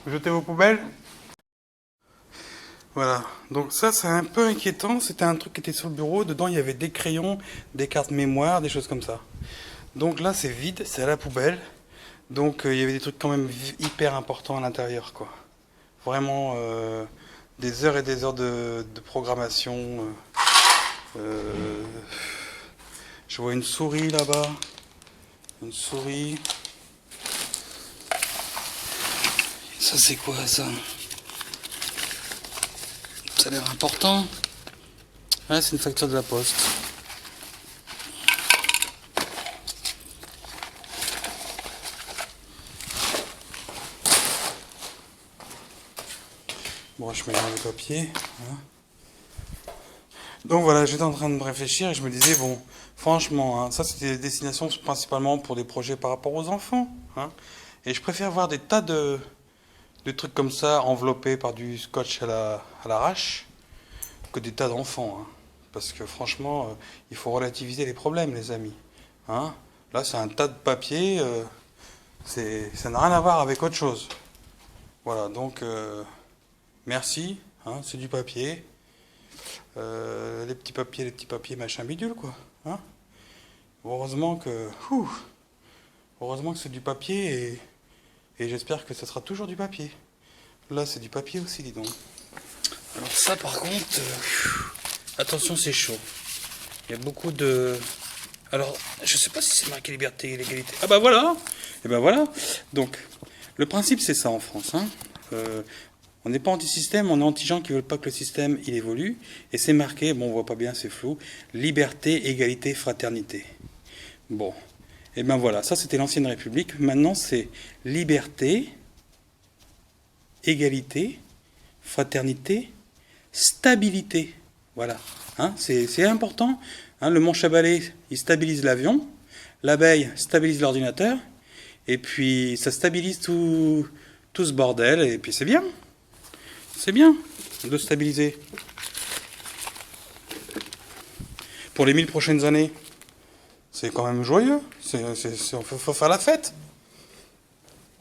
Vous jetez vos poubelles? Voilà, donc ça c'est un peu inquiétant, c'était un truc qui était sur le bureau, dedans il y avait des crayons, des cartes mémoire, des choses comme ça. Donc là c'est vide, c'est à la poubelle, donc il y avait des trucs quand même hyper importants à l'intérieur quoi. Vraiment des heures et des heures de programmation. Euh, je vois une souris là-bas, une souris. Ça c'est quoi ça? Ça a l'air important. Ouais, c'est une facture de la poste. Bon, je mets dans le papier. Voilà. Donc voilà, j'étais en train de me réfléchir et je me disais, bon, franchement, hein, ça c'était des destinations principalement pour des projets par rapport aux enfants. Hein, et je préfère voir des tas de trucs comme ça enveloppés par du scotch à l'arrache que des tas d'enfants. Hein. Parce que franchement, il faut relativiser les problèmes, les amis. Hein. Là, c'est un tas de papier, ça n'a rien à voir avec autre chose. Voilà, donc merci, hein, c'est du papier. Les petits papiers, machin bidule, quoi. Hein. Heureusement que, heureusement que c'est du papier et j'espère que ce sera toujours du papier. Là, c'est du papier aussi, dis donc. Alors ça, par contre, attention, c'est chaud. Il y a beaucoup de... Alors, je sais pas si c'est marqué liberté et l'égalité. Ah bah voilà. Et ben voilà. Donc, le principe, c'est ça en France. Hein. On n'est pas anti-système, on est anti-gens qui veulent pas que le système il évolue. Et c'est marqué, bon, on voit pas bien, c'est flou. Liberté, égalité, fraternité. Bon. Et ben voilà, ça c'était l'ancienne République. Maintenant, c'est liberté, égalité, fraternité, stabilité. Voilà. Hein, c'est important. Hein, le manche à balai, il stabilise l'avion. L'abeille stabilise l'ordinateur. Et puis, ça stabilise tout ce bordel. Et puis, c'est bien. C'est bien de stabiliser. Pour les 1000 prochaines années, c'est quand même joyeux. Faut faire la fête.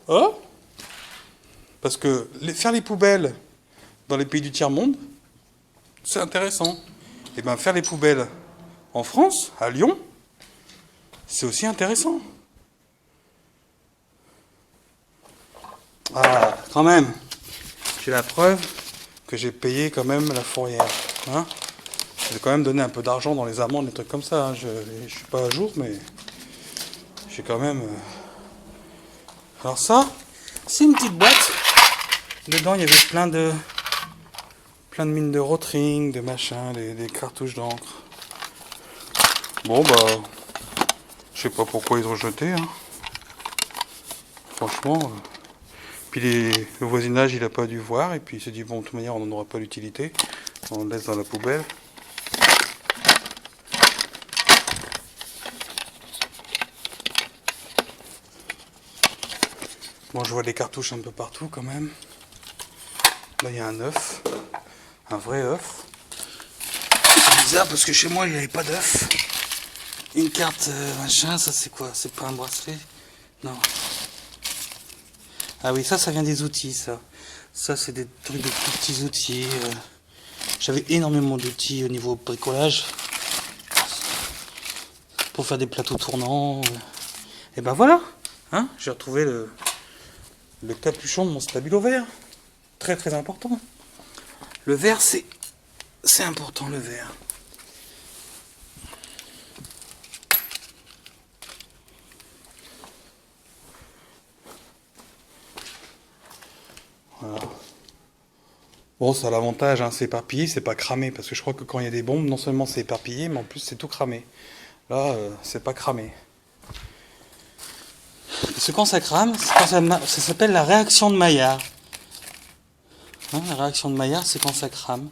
Oh, parce que faire les poubelles dans les pays du tiers-monde, c'est intéressant. Et bien faire les poubelles en France, à Lyon, c'est aussi intéressant. Ah, quand même, j'ai la preuve que j'ai payé quand même la fourrière. Hein, j'ai quand même donné un peu d'argent dans les amendes, des trucs comme ça. Hein. Je suis pas à jour, mais j'ai quand même... Alors ça, c'est une petite boîte. Dedans, il y avait plein de mines de Rotring, de machin, des cartouches d'encre. Bon, bah, je sais pas pourquoi ils ont jeté. Hein. Franchement. Puis le voisinage, il a pas dû voir. Et puis il s'est dit, bon, de toute manière, on n'en aura pas l'utilité. On le laisse dans la poubelle. Bon, je vois des cartouches un peu partout quand même. Là, il y a un œuf. Un vrai œuf. C'est bizarre parce que chez moi, il n'y avait pas d'œuf. Une carte machin, ça c'est quoi? C'est pas un bracelet? Non. Ah oui, ça vient des outils, ça. Ça, c'est des trucs de tout petits outils. J'avais énormément d'outils au niveau bricolage. Pour faire des plateaux tournants. Et ben voilà. Hein, j'ai retrouvé le capuchon de mon stabilo vert. Très très important. Le vert, c'est important, le vert. Voilà. Bon, ça a l'avantage, hein, c'est éparpillé, c'est pas cramé. Parce que je crois que quand il y a des bombes, non seulement c'est éparpillé, mais en plus c'est tout cramé. Là, c'est pas cramé. Parce que quand ça crame, ça s'appelle la réaction de Maillard. Hein, la réaction de Maillard, c'est quand ça crame.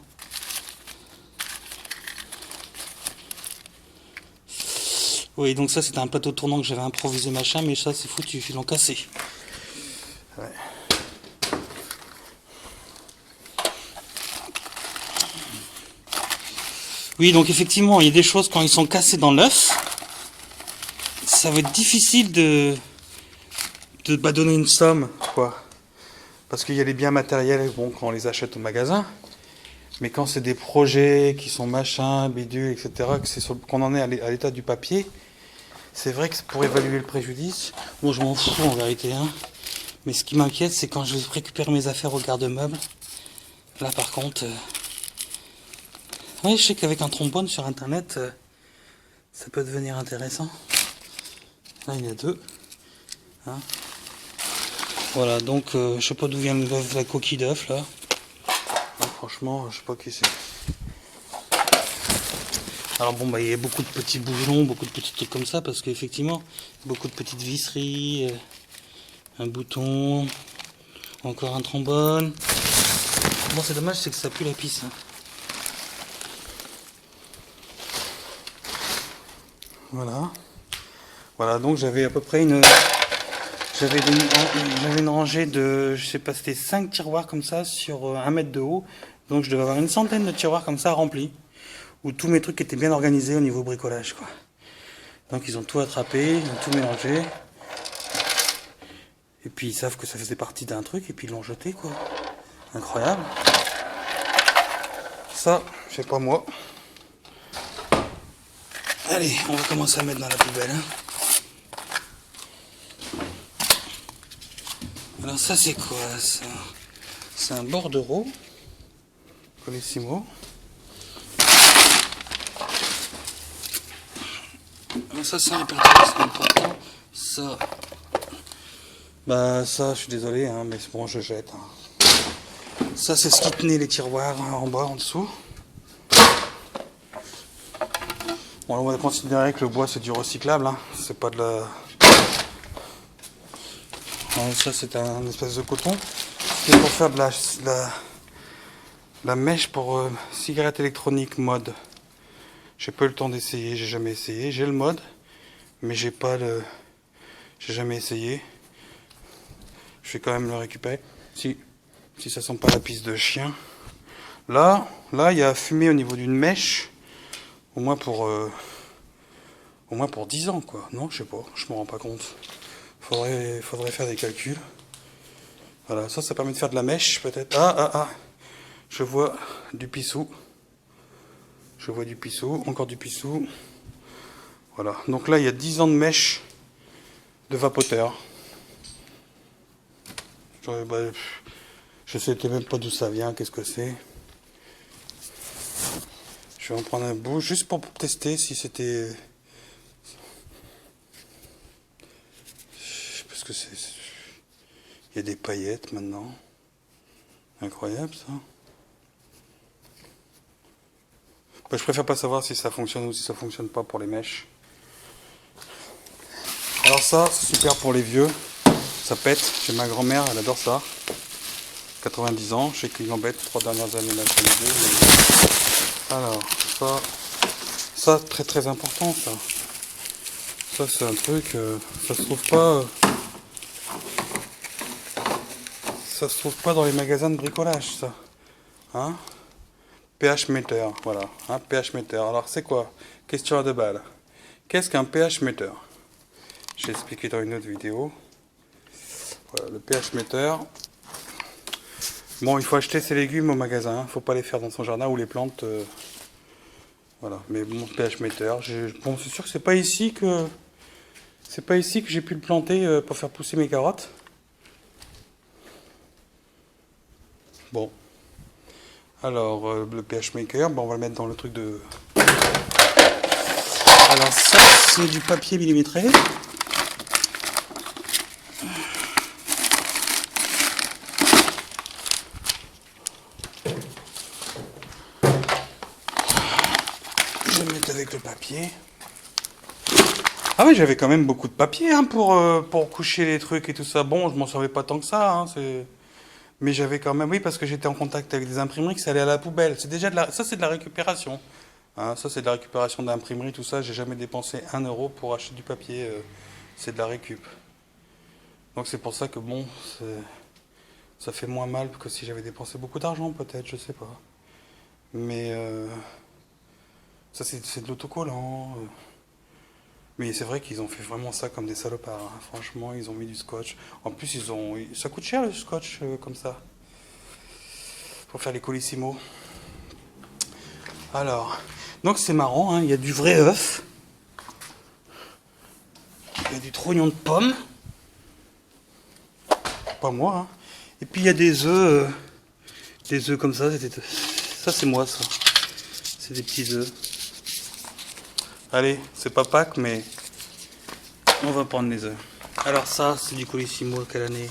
Oui, donc ça c'était un plateau tournant que j'avais improvisé machin, mais ça c'est foutu, ils l'ont cassé. Ouais. Oui, donc effectivement, il y a des choses quand ils sont cassés dans l'œuf, ça va être difficile de donner une somme, quoi. Parce qu'il y a les biens matériels, bon, quand on les achète au magasin. Mais quand c'est des projets qui sont machin, bidule, etc., qu'on en est à l'état du papier, c'est vrai que pour évaluer le préjudice, bon, je m'en fous en vérité, hein. Mais ce qui m'inquiète, c'est quand je récupère mes affaires au garde-meuble. Là, par contre, oui, je sais qu'avec un trombone sur Internet, ça peut devenir intéressant. Là, il y a deux. Hein. Voilà, donc, je sais pas d'où vient la coquille d'œuf, là. Franchement, je sais pas qui c'est. Alors bon, bah il y a beaucoup de petits boulons, beaucoup de petits trucs comme ça, parce qu'effectivement, beaucoup de petites visseries, un bouton, encore un trombone. Bon, c'est dommage, c'est que ça pue la pisse. Hein. Voilà. Voilà, donc j'avais à peu près j'avais une rangée de, je sais pas, c'était 5 tiroirs comme ça sur 1 mètre de haut. Donc je devais avoir une centaine de tiroirs comme ça remplis, où tous mes trucs étaient bien organisés au niveau bricolage, quoi. Donc ils ont tout attrapé, ils ont tout mélangé. Et puis ils savent que ça faisait partie d'un truc et puis ils l'ont jeté, quoi. Incroyable. Ça, c'est pas moi. Allez, on va commencer à mettre dans la poubelle. Hein. Alors ça c'est quoi ça? C'est un bordereau. Colissimo. Alors ça c'est important. Ça. Bah ça je suis désolé hein, mais bon je jette. Hein. Ça c'est ce qui tenait les tiroirs hein, en bas, en dessous. Bon on va considérer que le bois c'est du recyclable, hein. C'est pas de la... Alors, ça c'est un espèce de coton. C'est pour faire de la mèche pour cigarette électronique mode. J'ai pas eu le temps d'essayer, j'ai jamais essayé. J'ai le mode, mais j'ai jamais essayé. Je vais quand même le récupérer. Si ça sent pas la pisse de chien. Là, il y a fumé au niveau d'une mèche. Au moins pour 10 ans, quoi. Non, je sais pas, je me rends pas compte. Faudrait faire des calculs. Voilà, ça permet de faire de la mèche, peut-être. Ah, je vois du pissou. Encore du pissou. Voilà, donc là, il y a 10 ans de mèche de vapoteur. Je sais même pas d'où ça vient, qu'est-ce que c'est. Je vais en prendre un bout, juste pour tester si c'était... Parce que il y a des paillettes maintenant. Incroyable ça. Bah, je préfère pas savoir si ça fonctionne ou si ça fonctionne pas pour les mèches. Alors ça, c'est super pour les vieux. Ça pète. Chez ma grand-mère, elle adore ça. 90 ans. Je sais qu'il l'embête 3 dernières années là. Mais... Alors, ça très très important ça. Ça c'est un truc, ça se trouve pas. Ça se trouve pas dans les magasins de bricolage ça. Hein? pH meter, voilà. Hein, pH meter. Alors c'est quoi? Question à 2 balles. Qu'est-ce qu'un pH meter? J'ai expliqué dans une autre vidéo. Voilà, le pH meter. Bon, il faut acheter ses légumes au magasin. Il ne faut pas les faire dans son jardin ou les plantes. Voilà. Mais bon, pH meter. Bon, c'est sûr que c'est pas ici que j'ai pu le planter pour faire pousser mes carottes. Bon. Alors, le pH maker, bon, on va le mettre dans le truc de... Alors ça, c'est du papier millimétré. Je vais le mettre avec le papier. Ah oui, j'avais quand même beaucoup de papier hein, pour coucher les trucs et tout ça. Bon, je m'en servais pas tant que ça. Hein, mais j'avais quand même, oui, parce que j'étais en contact avec des imprimeries que ça allait à la poubelle. C'est déjà ça, c'est de la récupération. Hein, ça, c'est de la récupération d'imprimerie, tout ça. J'ai jamais dépensé 1 euro pour acheter du papier. C'est de la récup. Donc c'est pour ça que bon, ça fait moins mal que si j'avais dépensé beaucoup d'argent, peut-être, je sais pas. Mais ça, c'est de l'autocollant. Mais c'est vrai qu'ils ont fait vraiment ça comme des salopards, hein. Franchement, ils ont mis du scotch. En plus, ça coûte cher le scotch comme ça, pour faire les colissimo. Alors, donc c'est marrant, hein, il y a du vrai œuf, il y a du trognon de pomme, pas moi, hein. Et puis il y a des œufs comme ça. Ça c'est moi ça, c'est des petits œufs. Allez, c'est pas Pâques, mais on va prendre les œufs. Alors ça, c'est du colissimo, quelle année?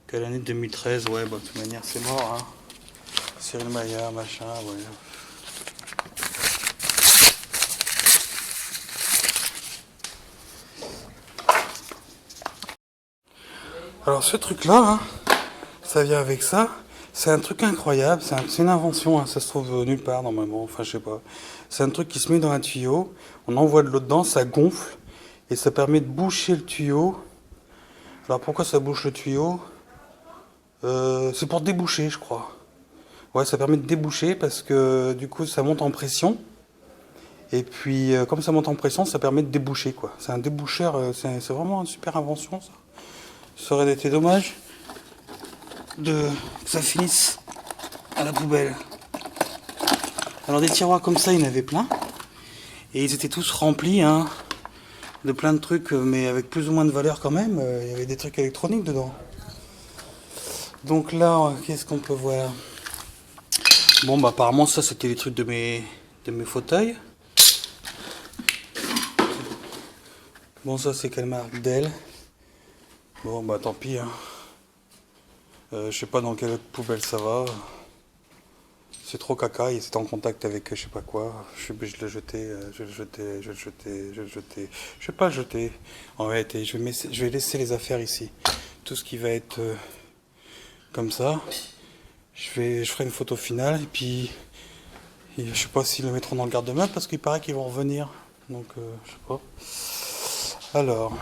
Quelle année? 2013, ouais, bah, de toute manière c'est mort, hein. Cyril Maillard, machin, ouais. Alors ce truc-là, hein, ça vient avec ça. C'est un truc incroyable, c'est une invention, hein, ça se trouve nulle part normalement, enfin je sais pas. C'est un truc qui se met dans un tuyau, on envoie de l'eau dedans, ça gonfle, et ça permet de boucher le tuyau. Alors pourquoi ça bouche le tuyau? C'est pour déboucher, je crois. Ouais, ça permet de déboucher parce que du coup ça monte en pression. Et puis comme ça monte en pression, ça permet de déboucher, quoi. C'est un déboucheur, c'est vraiment une super invention ça. Ça aurait été dommage que ça finisse à la poubelle. Alors des tiroirs comme ça, il y en avait plein. Et ils étaient tous remplis, hein, de plein de trucs, mais avec plus ou moins de valeur quand même. Il y avait des trucs électroniques dedans. Donc là, qu'est-ce qu'on peut voir? Bon, bah apparemment ça c'était les trucs de mes fauteuils. Bon, ça c'est quelle marque? Dell. Bon, bah tant pis, hein. Je sais pas dans quelle poubelle ça va. C'est trop caca, il était en contact avec je sais pas quoi. Je vais le jeter, je vais le jeter, je vais le jeter, je vais le jeter. Je vais pas le jeter. En réalité, je vais laisser les affaires ici. Tout ce qui va être comme ça. Je ferai une photo finale et puis je sais pas s'ils le mettront dans le garde-meuble parce qu'il paraît qu'ils vont revenir. Donc je sais pas. Alors,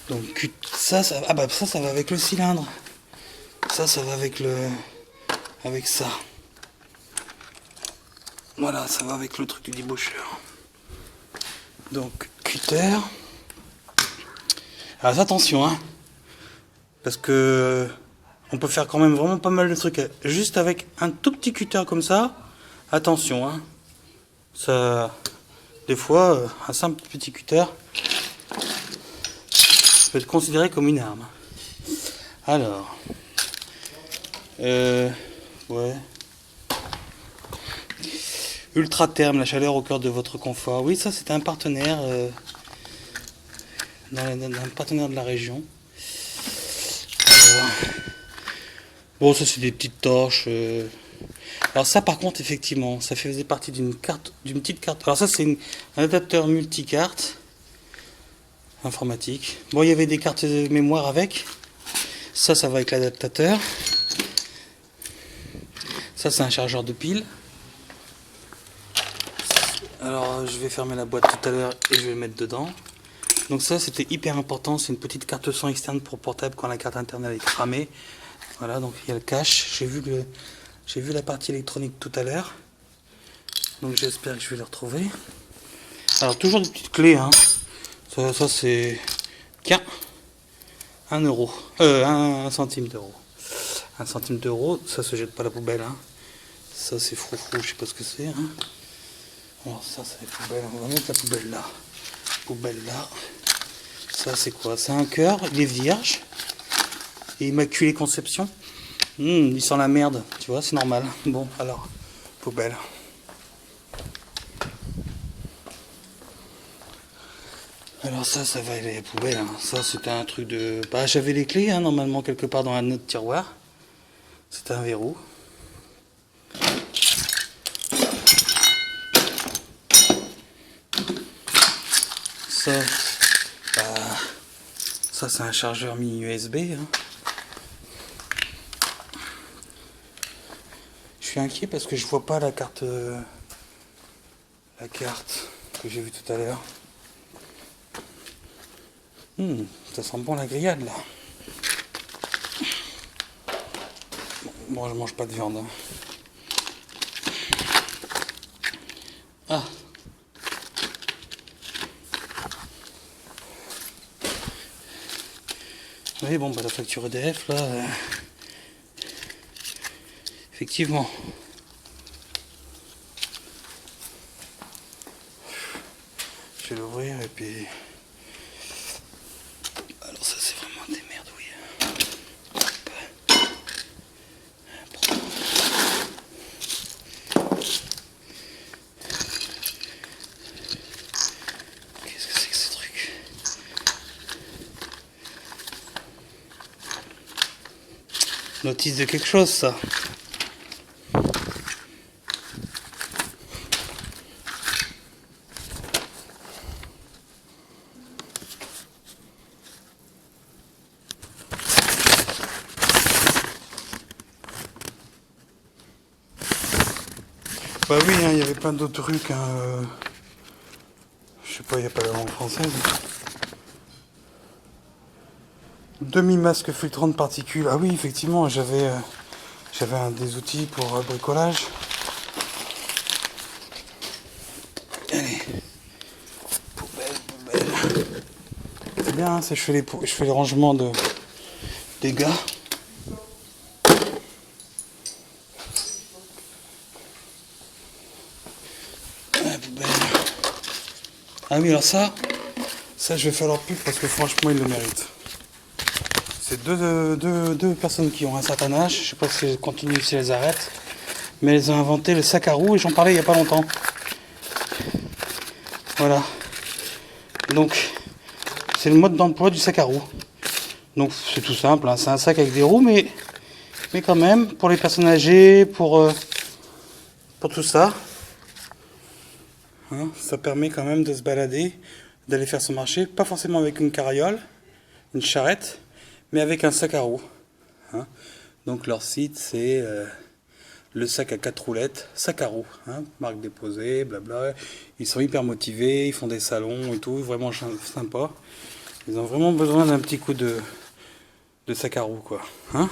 donc ça ah bah ça va avec le cylindre. Ça va avec ça. Voilà, ça va avec le truc du déboucheur. Donc cutter. Alors attention, hein, parce que on peut faire quand même vraiment pas mal de trucs juste avec un tout petit cutter comme ça. Attention, hein, ça, des fois, un simple petit cutter peut être considéré comme une arme. Alors, ouais. Ultra Therm, la chaleur au cœur de votre confort. Oui, ça c'était un partenaire, un partenaire de la région. Alors, bon, ça c'est des petites torches. Alors ça par contre effectivement, ça faisait partie d'une petite carte. Alors ça c'est un adaptateur multicarte informatique. Bon, il y avait des cartes de mémoire avec. Ça va avec l'adaptateur. Ça c'est un chargeur de pile. Alors je vais fermer la boîte tout à l'heure et je vais le mettre dedans. Donc ça c'était hyper important, c'est une petite carte son externe pour portable quand la carte interne est cramée. Voilà, donc il y a le cache. J'ai vu la partie électronique tout à l'heure. Donc j'espère que je vais le retrouver. Alors toujours des petites clés, hein. Ça c'est 1 euro. 1 centime d'euro. 1 centime d'euro, ça se jette pas à la poubelle, hein. Ça c'est froufrou, je sais pas ce que c'est, hein. Alors ça c'est la poubelle, on va mettre la poubelle là. Poubelle là. Ça c'est quoi? C'est un cœur, il est vierge. Et Immaculée Conception. Il sent la merde, tu vois, c'est normal. Bon, alors, poubelle. Alors ça va aller à la poubelle, hein. Ça c'était un truc de... Bah j'avais les clés, hein, normalement quelque part dans un autre tiroir. C'était un verrou. Ça, bah, ça c'est un chargeur mini USB, hein. Je suis inquiet parce que je vois pas la carte que j'ai vue tout à l'heure. Ça sent bon la grillade là. Bon, je mange pas de viande, hein. Ah. Oui, bon, bah la facture EDF, là, effectivement. Je vais l'ouvrir et puis... Alors ça, c'est vraiment des merdouilles. Qu'est-ce que c'est que ce truc? Notice de quelque chose, ça. Bah oui, hein, il y avait plein d'autres trucs. Hein, je sais pas, il n'y a pas la langue française. Demi-masque filtrant de particules. Ah oui, effectivement, j'avais des outils pour bricolage. Allez. Poubelle. C'est bien, hein, je fais les rangements des gars. La poubelle. Ah oui, alors ça je vais faire leur pub parce que franchement, ils le méritent. C'est deux personnes qui ont un certain âge. Je sais pas si elles continuent, si elles arrêtent. Mais elles ont inventé le sac à roue et j'en parlais il n'y a pas longtemps. Voilà. Donc, c'est le mode d'emploi du sac à roue. Donc, c'est tout simple. Hein. C'est un sac avec des roues, mais quand même, pour les personnes âgées, pour tout ça. Hein, ça permet quand même de se balader, d'aller faire son marché. Pas forcément avec une carriole, une charrette, mais avec un sac à roues. Hein. Donc, leur site, c'est... le sac à 4 roulettes, sac à roues, hein, marque déposée, blabla. Ils sont hyper motivés, ils font des salons et tout, vraiment sympa. Ils ont vraiment besoin d'un petit coup de sac à roues, quoi. Hein.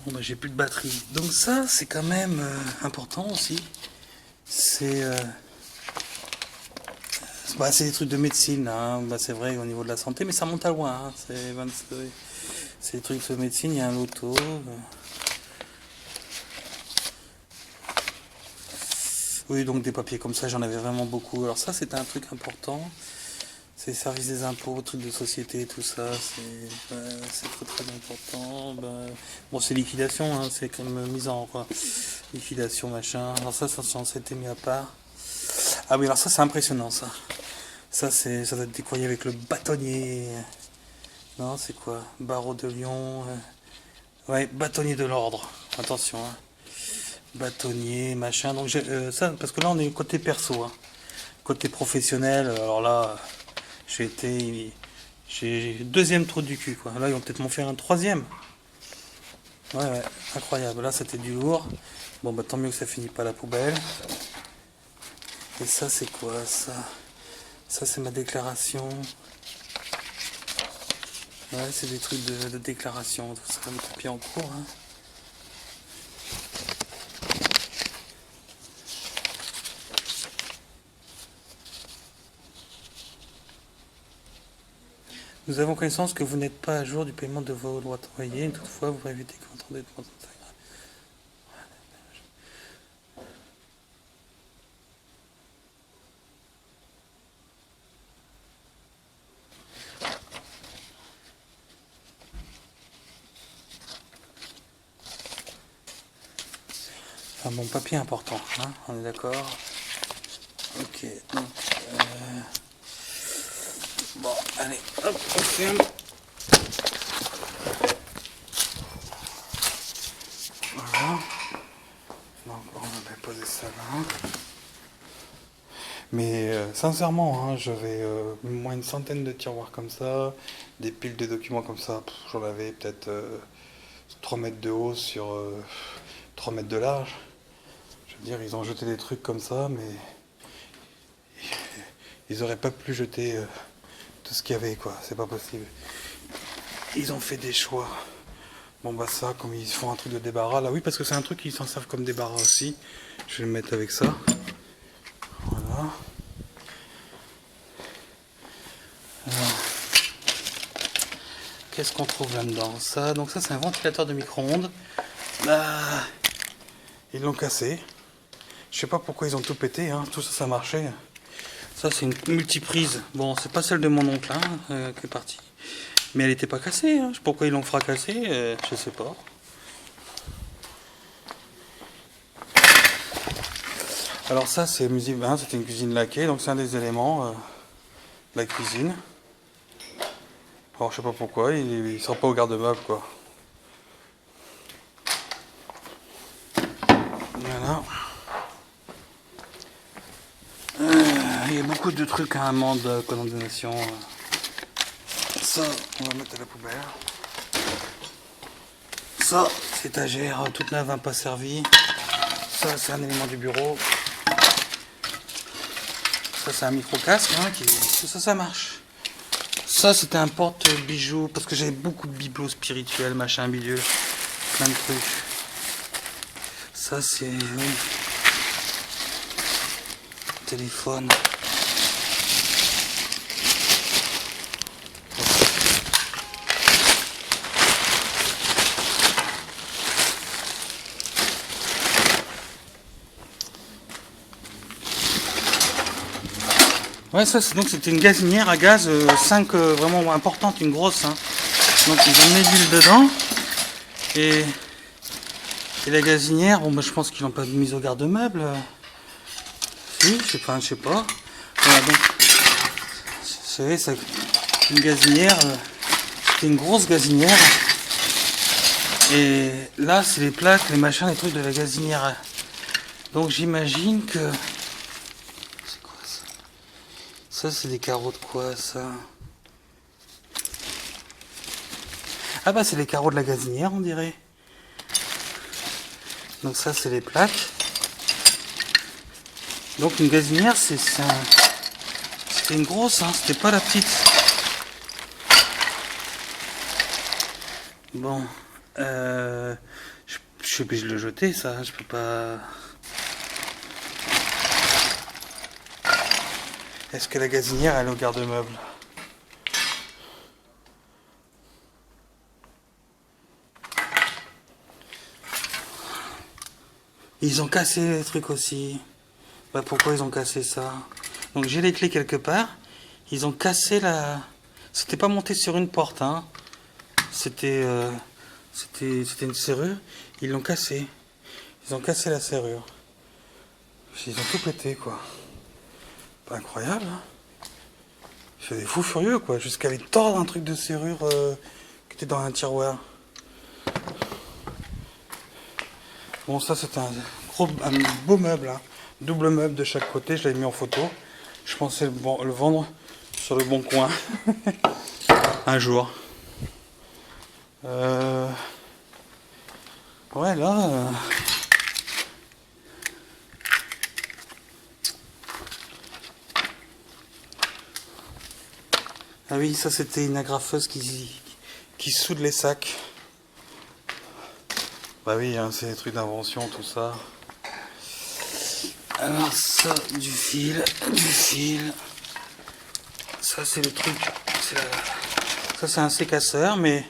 Bon, bah, j'ai plus de batterie. Donc ça, c'est quand même important aussi. C'est c'est des trucs de médecine, hein. Bah, c'est vrai au niveau de la santé, mais ça monte à loin. Hein. C'est des trucs de médecine, il y a un loto. Oui, donc des papiers comme ça, j'en avais vraiment beaucoup. Alors ça, c'était un truc important. C'est service des impôts, trucs de société, tout ça. C'est très très important. Bon, c'est liquidation, hein, c'est comme mise en quoi. Liquidation, machin. Alors ça s'était mis à part. Ah oui, alors ça, c'est impressionnant, ça. Ça doit être décoyé avec le bâtonnier. Non, c'est quoi? Barreau de Lyon. Ouais, bâtonnier de l'ordre. Attention, hein. Bâtonnier, machin. Donc ça, parce que là on est côté perso, hein. Côté professionnel. Alors là, j'ai deuxième trou du cul, quoi. Là ils vont peut-être m'en faire un troisième. Ouais, incroyable. Là c'était du lourd. Bon bah tant mieux que ça finit pas à la poubelle. Et ça c'est quoi ça? Ça c'est ma déclaration. Ouais, c'est des trucs de déclaration, tout ça, des papiers en cours, hein. Nous avons connaissance que vous n'êtes pas à jour du paiement de vos droits travaillés. Toutefois, vous évitez que vous entendez de un bon papier important, hein, on est d'accord. Ok, donc... Bon, allez, hop, on ferme. Voilà. Donc, on va poser ça là. Mais sincèrement, hein, j'avais au moins une centaine de tiroirs comme ça, des piles de documents comme ça. J'en avais peut-être 3 mètres de haut sur 3 mètres de large. Je veux dire, ils ont jeté des trucs comme ça, mais ils auraient pas pu jeter tout ce qu'il y avait, quoi. C'est pas possible. Ils ont fait des choix. Bon bah ça, comme ils font un truc de débarras là, oui parce que c'est un truc qu'ils s'en servent comme débarras aussi. Je vais le mettre avec ça. Voilà. Qu'est-ce qu'on trouve là-dedans? Ça, donc ça c'est un ventilateur de micro-ondes. Bah, ils l'ont cassé. Je sais pas pourquoi ils ont tout pété, hein. Tout ça, ça marchait. Ça c'est une multiprise. Bon, c'est pas celle de mon oncle hein, qui est partie. Mais elle était pas cassée. Hein. Pourquoi ils l'ont fracassée, je sais pas. Alors ça c'est c'était une cuisine laquée, donc c'est un des éléments de la cuisine. Alors je sais pas pourquoi, il sera pas au garde-meuble quoi. Voilà. Il y a beaucoup de trucs à amende, condamnation. Ça, on va mettre à la poubelle. Ça, c'est étagère toute neuve, hein, pas servie. Ça, c'est un élément du bureau. Ça, c'est un micro-casque, hein, ça marche. Ça, c'était un porte-bijoux, parce que j'avais beaucoup de bibelots spirituels, machin, bidule, plein de trucs. Ça, c'est... Oui. Téléphone. Ouais, ça, donc c'était une gazinière à gaz 5 vraiment importante, une grosse. Hein. Donc ils ont mis l'huile dedans. Et la gazinière, bon, bah, je pense qu'ils l'ont pas mise au garde-meuble. Si, je sais pas. Voilà, donc, vous savez, c'est une gazinière. C'était une grosse gazinière. Et là, c'est les plaques, les machins, les trucs de la gazinière. Donc j'imagine que... Ça, c'est des carreaux de quoi, ça? Ah bah, c'est les carreaux de la gazinière, on dirait. Donc ça, c'est les plaques. Donc une gazinière, c'était une grosse, hein, c'était pas la petite. Bon, je suis obligé de le jeter, ça, je peux pas... Est-ce que la gazinière, elle est au garde-meuble? Ils ont cassé les trucs aussi. Bah pourquoi ils ont cassé ça? Donc j'ai les clés quelque part. Ils ont cassé la... C'était pas monté sur une porte, hein. C'était une serrure. Ils l'ont cassé. Ils ont cassé la serrure. Ils ont tout pété, quoi. Pas incroyable, hein. C'est des fous furieux, quoi. Jusqu'à aller tordre un truc de serrure qui était dans un tiroir. Bon, ça, c'était un beau meuble, hein. Double meuble de chaque côté. Je l'avais mis en photo. Je pensais le vendre sur le bon coin. Un jour. Ouais, là... Ah oui, ça c'était une agrafeuse qui soude les sacs. Bah oui, hein, c'est des trucs d'invention, tout ça. Alors ça, du fil. Ça c'est le truc. Ça c'est un sécasseur, mais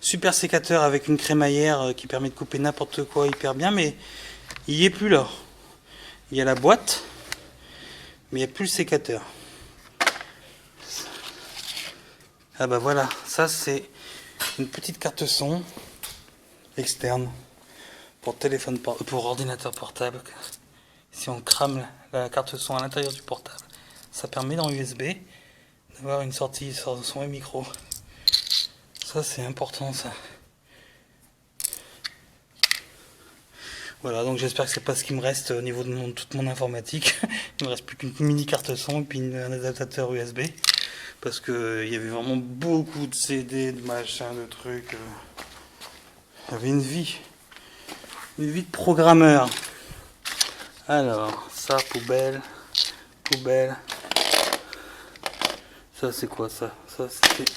super sécateur avec une crémaillère qui permet de couper n'importe quoi hyper bien, mais il n'y est plus là. Il y a la boîte, mais il n'y a plus le sécateur. Ah bah voilà, ça c'est une petite carte son externe pour téléphone, pour ordinateur portable. Si on crame la carte son à l'intérieur du portable, ça permet dans USB d'avoir une sortie son et micro. Ça c'est important ça. Voilà, donc j'espère que c'est pas ce qui me reste au niveau de toute mon informatique. Il me reste plus qu'une mini carte son et puis un adaptateur USB. Parce que il y avait vraiment beaucoup de CD, de machins, de trucs. Il y avait une vie de programmeur. Alors, ça, poubelle. Ça, c'est quoi ça? Ça, c'était...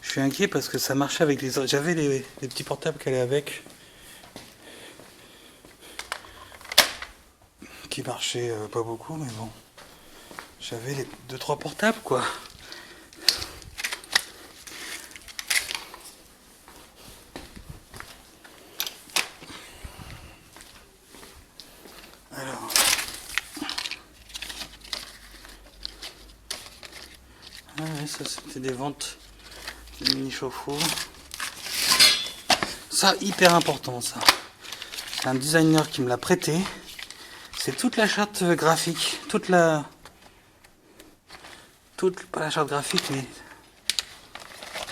Je suis inquiet parce que ça marchait avec les autres. J'avais les petits portables qu'elle est avec. Qui marchaient pas beaucoup, mais bon. J'avais les 2-3 portables, quoi. Ouais, ça c'était des ventes de mini chauffe-eau. Ça, hyper important ça. C'est un designer qui me l'a prêté. C'est toute la charte graphique. Pas la charte graphique, mais...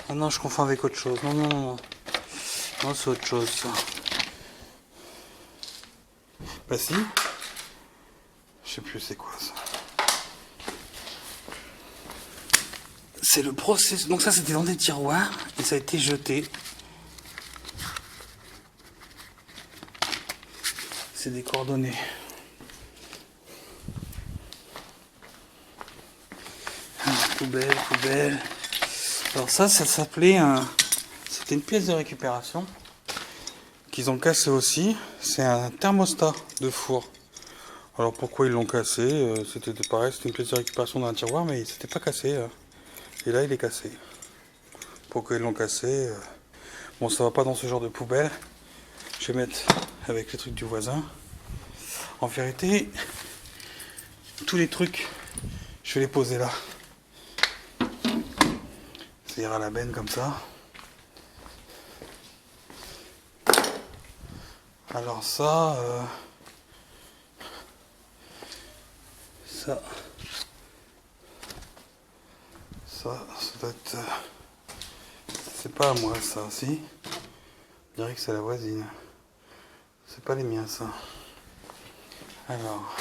Ah non, je confonds avec autre chose. Non, non, non, non. Non, c'est autre chose ça. Bah si. Je sais plus c'est quoi ça. C'est le processus. Donc ça c'était dans des tiroirs et ça a été jeté. C'est des coordonnées. Poubelle, poubelle. Alors ça s'appelait un... C'était une pièce de récupération qu'ils ont cassé aussi. C'est un thermostat de four. Alors pourquoi ils l'ont cassé? C'était pareil, c'était une pièce de récupération dans un tiroir, mais il s'était pas cassé. Et là il est cassé. Pourquoi ils l'ont cassé? Bon, ça va pas dans ce genre de poubelle. Je vais mettre avec les trucs du voisin. En vérité, tous les trucs, je vais les poser là. Ça ira à la benne comme ça. Alors ça, ça doit être... c'est pas à moi ça, si. Je dirais que c'est la voisine. C'est pas les miens ça. Alors...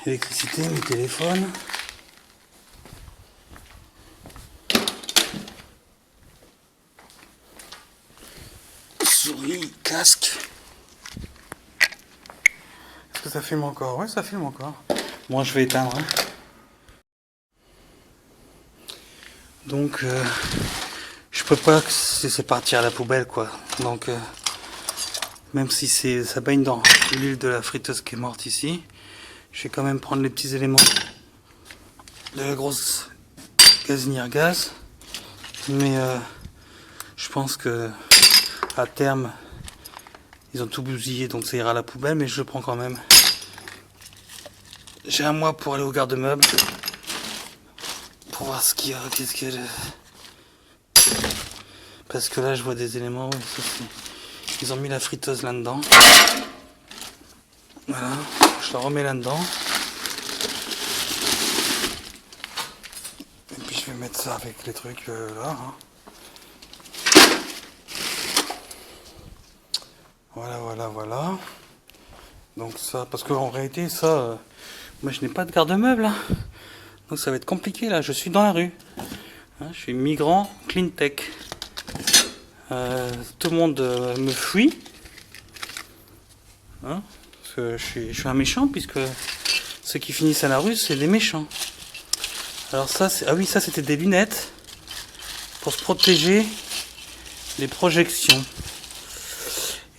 électricité, mes téléphones. Souris, casque. Est-ce que ça filme encore? Ouais, ça filme encore. Moi, je vais éteindre. Hein. Donc, je peux pas laisser partir à la poubelle, quoi. Donc, même si ça baigne dans l'huile de la friteuse qui est morte ici, je vais quand même prendre les petits éléments de la grosse gazinière gaz. Mais je pense que à terme, ils ont tout bousillé, donc ça ira à la poubelle, mais je le prends quand même. J'ai un mois pour aller au garde-meuble pour voir ce qu'il y a, qu'est-ce qu'il y a. Parce que là, je vois des éléments. Ouais, ils ont mis la friteuse là-dedans. Voilà, je la remets là-dedans. Et puis je vais mettre ça avec les trucs là. Hein. Voilà, voilà, voilà. Donc ça, parce qu'en réalité, ça, moi je n'ai pas de garde-meuble. Hein. Donc ça va être compliqué là, je suis dans la rue. Hein, je suis migrant clean tech. Tout le monde me fuit. Hein, parce que je suis un méchant, puisque ceux qui finissent à la rue, c'est des méchants. Alors ça, ah oui, ça c'était des lunettes pour se protéger des projections.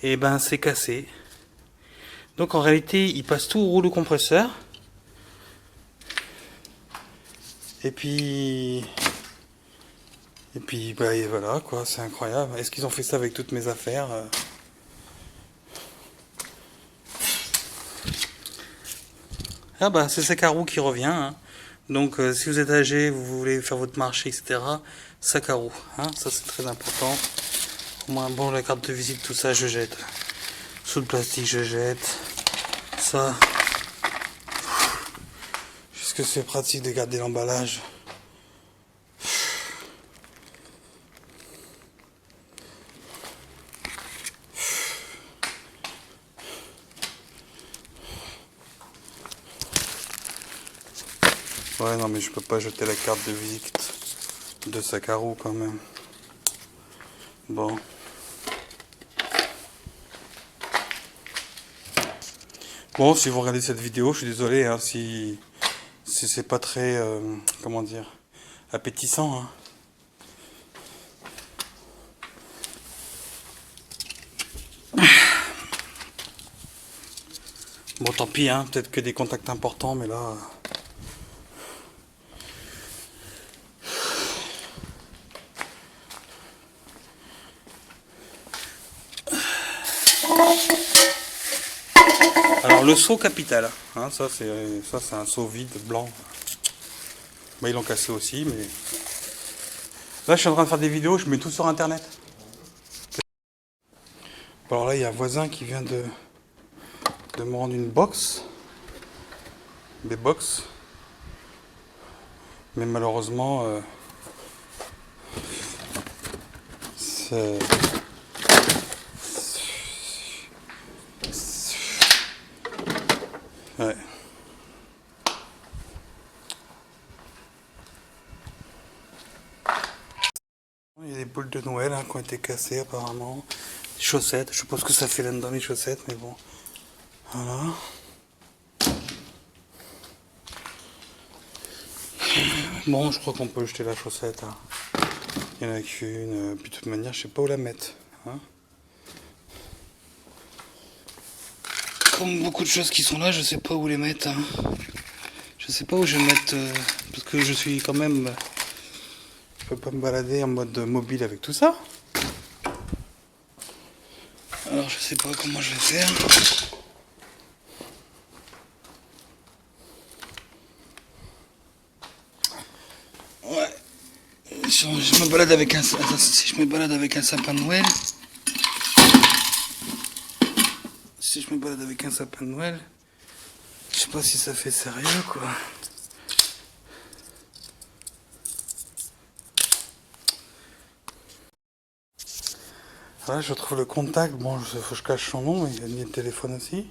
Et ben c'est cassé. Donc en réalité, il passe tout au rouleau compresseur. Et puis bah et voilà quoi, c'est incroyable. Est-ce qu'ils ont fait ça avec toutes mes affaires? Ah bah c'est Sakaru qui revient. Hein. Donc si vous êtes âgé, vous voulez faire votre marché, etc. Sakaru, hein, ça c'est très important. Au moins bon, la carte de visite, tout ça je jette. Sous le plastique je jette. Ça. Juste que c'est pratique de garder l'emballage. Ouais, non, mais je peux pas jeter la carte de visite de Sakaru quand même. Bon. Bon, si vous regardez cette vidéo, je suis désolé hein, si c'est pas très, comment dire, appétissant. Hein. Bon, tant pis, hein, peut-être que des contacts importants, mais là... Alors le seau capital, hein, ça c'est un seau vide blanc. Bah, ils l'ont cassé aussi, mais là je suis en train de faire des vidéos, je mets tout sur internet. Bon, alors là il y a un voisin qui vient de me rendre une box, des box, mais malheureusement c'est... Ouais. Il y a des boules de Noël hein, qui ont été cassées apparemment. Des chaussettes, je suppose que ça fait laine dans les chaussettes, mais bon. Voilà. Bon, je crois qu'on peut jeter la chaussette. Hein. Il n'y en a qu'une. Puis de toute manière, je sais pas où la mettre. Hein. Comme beaucoup de choses qui sont là, je sais pas où les mettre. Hein. Je sais pas où je vais mettre. Parce que je suis quand même. Je peux pas me balader en mode mobile avec tout ça. Alors je sais pas comment je vais faire. Ouais. Si je me balade avec un sapin de Noël. Si je me balade avec un sapin de Noël, je sais pas si ça fait sérieux quoi. Voilà, je trouve le contact, bon, il faut que je cache son nom, il y a mis le téléphone aussi.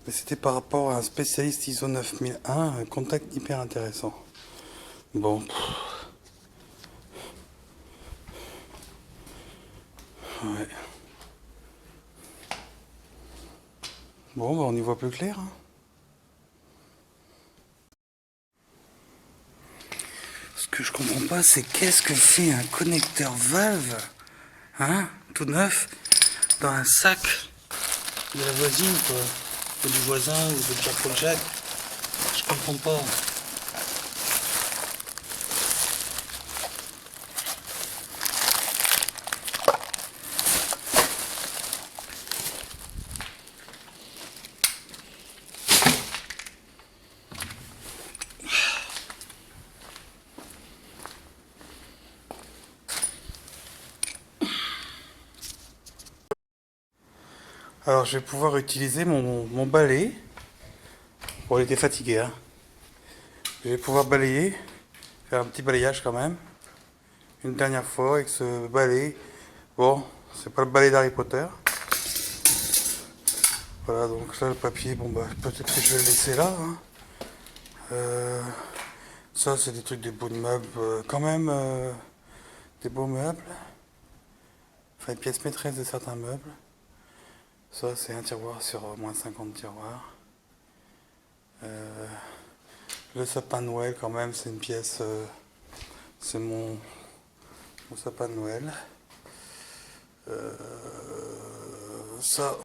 Mais c'était par rapport à un spécialiste ISO 9001, un contact hyper intéressant. Bon. Ouais. Bon, bah on y voit plus clair. Hein. Ce que je comprends pas, c'est qu'est-ce que fait un connecteur valve, hein, tout neuf, dans un sac de la voisine, quoi, ou du voisin, ou de Jack Paul Jack. Je comprends pas. Alors je vais pouvoir utiliser mon balai. Bon, il était fatigué, hein. Je vais pouvoir balayer, faire un petit balayage quand même. Une dernière fois avec ce balai. Bon, c'est pas le balai d'Harry Potter. Voilà, donc là le papier, bon bah peut-être que je vais le laisser là. Hein. Ça c'est des trucs, des beaux meubles, quand même des beaux meubles. Enfin, une pièce maîtresse de certains meubles. Ça c'est un tiroir sur moins 50 tiroirs. Le sapin de Noël quand même, c'est une pièce, c'est mon sapin de Noël. Ça...